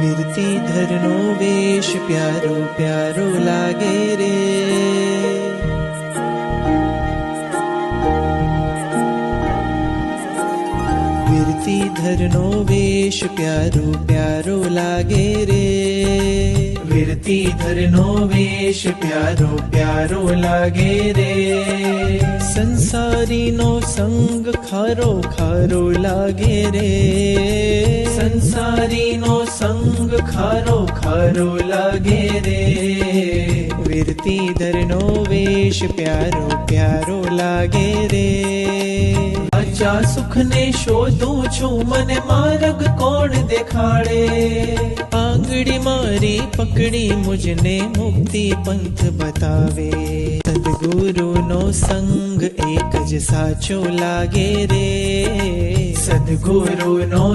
વીરતીધરનો વેશ પ્યારો પ્યારો લાગે રે, વીરતીધરનો વેશ પ્યારો પ્યારો લાગે રે, વીરતીધરનો વેશ પ્યારો પ્યારો લાગે રે, સંસારીનો સંગ ખારો ખારો લાગે રે, સંસારીનો સંગ ખારો ખારો લાગે રે, વીરતીધરનો વેશ પ્યારો પ્યારો લાગે રે, સાચા સુખને શોધું છું મને માર્ગ કોણ દેખાડે, આંગળી મારી પકડી મુજને મુક્તિ પંથ બતાવે, સદગુરુનો સંગ એક જ સાચો લાગે રે, સદગુરુનો